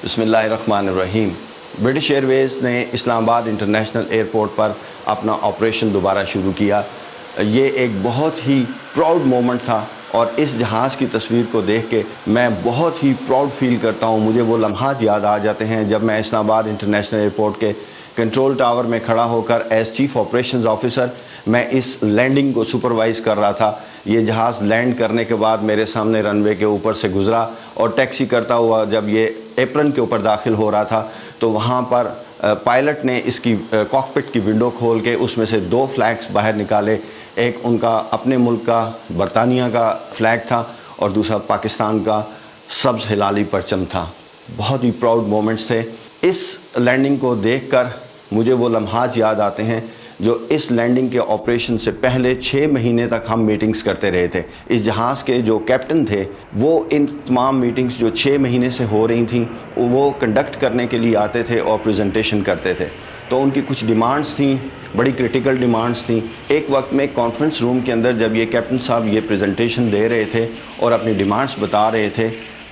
بسم اللہ الرحمن الرحیم۔ برٹش ایئر ویز نے اسلام آباد انٹرنیشنل ایئرپورٹ پر اپنا آپریشن دوبارہ شروع کیا۔ یہ ایک بہت ہی پراؤڈ مومنٹ تھا اور اس جہاز کی تصویر کو دیکھ کے میں بہت ہی پراؤڈ فیل کرتا ہوں۔ مجھے وہ لمحات یاد آ جاتے ہیں جب میں اسلام آباد انٹرنیشنل ایئرپورٹ کے کنٹرول ٹاور میں کھڑا ہو کر ایز چیف آپریشنز آفیسر میں اس لینڈنگ کو سپروائز کر رہا تھا۔ یہ جہاز لینڈ کرنے کے بعد میرے سامنے رن وے کے اوپر سے گزرا اور ٹیکسی کرتا ہوا جب یہ ایپرن کے اوپر داخل ہو رہا تھا تو وہاں پر پائلٹ نے اس کی کاکپٹ کی ونڈو کھول کے اس میں سے 2 فلیگز باہر نکالے۔ ایک ان کا اپنے ملک کا برطانیہ کا فلیگ تھا اور دوسرا پاکستان کا سبز ہلالی پرچم تھا۔ بہت ہی پراؤڈ مومنٹس تھے۔ اس لینڈنگ کو دیکھ کر مجھے وہ لمحات یاد آتے ہیں جو اس لینڈنگ کے آپریشن سے پہلے 6 مہینے تک ہم میٹنگز کرتے رہے تھے۔ اس جہاز کے جو کیپٹن تھے وہ ان تمام میٹنگز جو 6 مہینے سے ہو رہی تھیں وہ کنڈکٹ کرنے کے لیے آتے تھے اور پریزنٹیشن کرتے تھے۔ تو ان کی کچھ ڈیمانڈز تھیں، بڑی کرٹیکل ڈیمانڈز تھیں۔ ایک وقت میں کانفرنس روم کے اندر جب یہ کیپٹن صاحب یہ پریزنٹیشن دے رہے تھے اور اپنی ڈیمانڈز بتا رہے تھے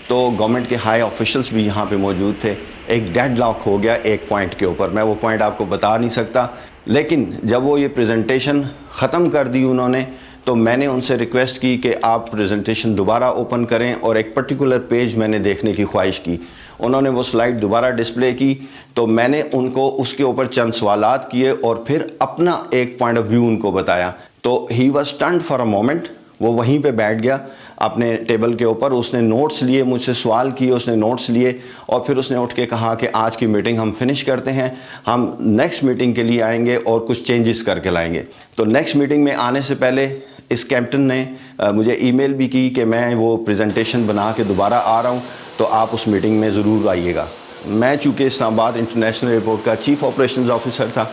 تو گورنمنٹ کے ہائی آفیشلز بھی یہاں پہ موجود تھے۔ ایک ڈیڈ لاک ہو گیا ایک پوائنٹ کے اوپر، میں وہ پوائنٹ آپ کو بتا نہیں سکتا، لیکن جب وہ یہ پریزنٹیشن ختم کر دی انہوں نے تو میں نے ان سے ریکویسٹ کی کہ آپ پریزنٹیشن دوبارہ اوپن کریں اور ایک پرٹیکولر پیج میں نے دیکھنے کی خواہش کی۔ انہوں نے وہ سلائیڈ دوبارہ ڈسپلے کی تو میں نے ان کو اس کے اوپر چند سوالات کیے اور پھر اپنا ایک پوائنٹ آف ویو ان کو بتایا۔ تو he was stunned for a moment, وہ وہیں پہ بیٹھ گیا اپنے ٹیبل کے اوپر۔ اس نے نوٹس لیے، مجھ سے سوال کیے، اس نے نوٹس لیے اور پھر اس نے اٹھ کے کہا کہ آج کی میٹنگ ہم فنش کرتے ہیں، ہم نیکسٹ میٹنگ کے لیے آئیں گے اور کچھ چینجز کر کے لائیں گے۔ تو نیکسٹ میٹنگ میں آنے سے پہلے اس کیپٹن نے مجھے ای میل بھی کی کہ میں وہ پریزنٹیشن بنا کے دوبارہ آ رہا ہوں تو آپ اس میٹنگ میں ضرور آئیے گا۔ میں چونکہ اسلام آباد انٹرنیشنل ایئرپورٹ کا چیف آپریشنز آفیسر تھا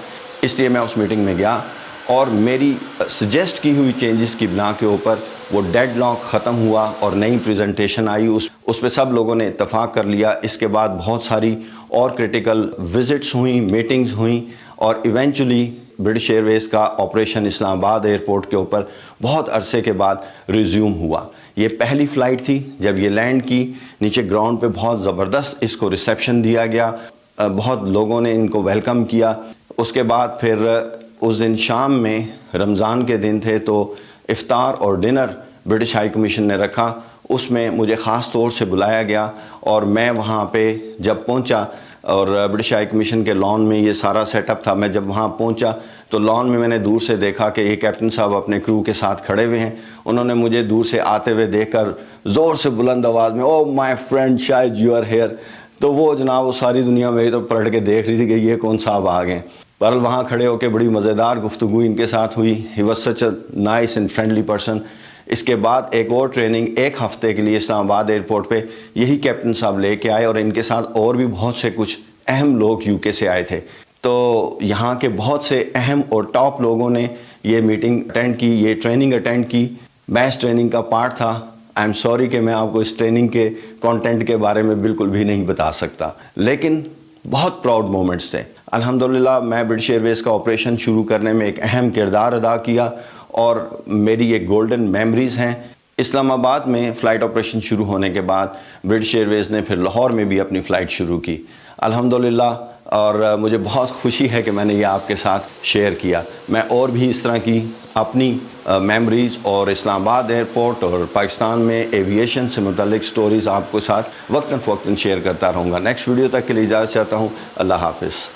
اس لیے میں اس میٹنگ میں گیا اور میری سجیسٹ کی ہوئی چینجز کی بنا کے اوپر وہ ڈیڈ لاک ختم ہوا اور نئی پریزنٹیشن آئی۔ اس پہ سب لوگوں نے اتفاق کر لیا۔ اس کے بعد بہت ساری اور کرٹیکل وزٹس ہوئیں، میٹنگز ہوئیں اور ایونچولی برٹش ایئر ویز کا آپریشن اسلام آباد ایئرپورٹ کے اوپر بہت عرصے کے بعد ریزیوم ہوا۔ یہ پہلی فلائٹ تھی جب یہ لینڈ کی، نیچے گراؤنڈ پہ بہت زبردست اس کو ریسیپشن دیا گیا، بہت لوگوں نے ان کو ویلکم کیا۔ اس کے بعد پھر اس دن شام میں رمضان کے دن تھے تو افطار اور ڈنر برٹش ہائی کمیشن نے رکھا، اس میں مجھے خاص طور سے بلایا گیا اور میں وہاں پہ جب پہنچا اور برٹش ہائی کمیشن کے لان میں یہ سارا سیٹ اپ تھا، میں جب وہاں پہنچا تو لان میں نے دور سے دیکھا کہ یہ کیپٹن صاحب اپنے کرو کے ساتھ کھڑے ہوئے ہیں۔ انہوں نے مجھے دور سے آتے ہوئے دیکھ کر زور سے بلند آواز میں oh my friend Shahid you are here, تو وہ جناب وہ ساری دنیا میری تو پلٹ کے دیکھ رہی تھی کہ یہ کون صاحب آ گئے۔ بہرحال وہاں کھڑے ہو کے بڑی مزیدار گفتگو ان کے ساتھ ہوئی۔ He was such a nice and friendly person. اس کے بعد ایک اور ٹریننگ 1 ہفتے کے لیے اسلام آباد ایئرپورٹ پہ یہی کیپٹن صاحب لے کے آئے اور ان کے ساتھ اور بھی بہت سے کچھ اہم لوگ یو کے سے آئے تھے۔ تو یہاں کے بہت سے اہم اور ٹاپ لوگوں نے یہ میٹنگ اٹینڈ کی، یہ ٹریننگ اٹینڈ کی۔ میں اس ٹریننگ کا پارٹ تھا۔ آئی ایم سوری کہ میں آپ کو اس ٹریننگ کے کانٹینٹ کے بارے میں بالکل بھی نہیں بتا سکتا، لیکن بہت پراؤڈ مومنٹس تھے۔ الحمدللہ میں برٹش ایئر ویز کا آپریشن شروع کرنے میں ایک اہم کردار ادا کیا اور میری یہ گولڈن میموریز ہیں۔ اسلام آباد میں فلائٹ آپریشن شروع ہونے کے بعد برٹش ایئر ویز نے پھر لاہور میں بھی اپنی فلائٹ شروع کی الحمدللہ، اور مجھے بہت خوشی ہے کہ میں نے یہ آپ کے ساتھ شیئر کیا۔ میں اور بھی اس طرح کی اپنی میموریز اور اسلام آباد ایئرپورٹ اور پاکستان میں ایویشن سے متعلق سٹوریز آپ کے ساتھ وقتاً فوقتاً شیئر کرتا رہوں گا۔ نیکسٹ ویڈیو تک کے لیے اجازت چاہتا ہوں۔ اللہ حافظ۔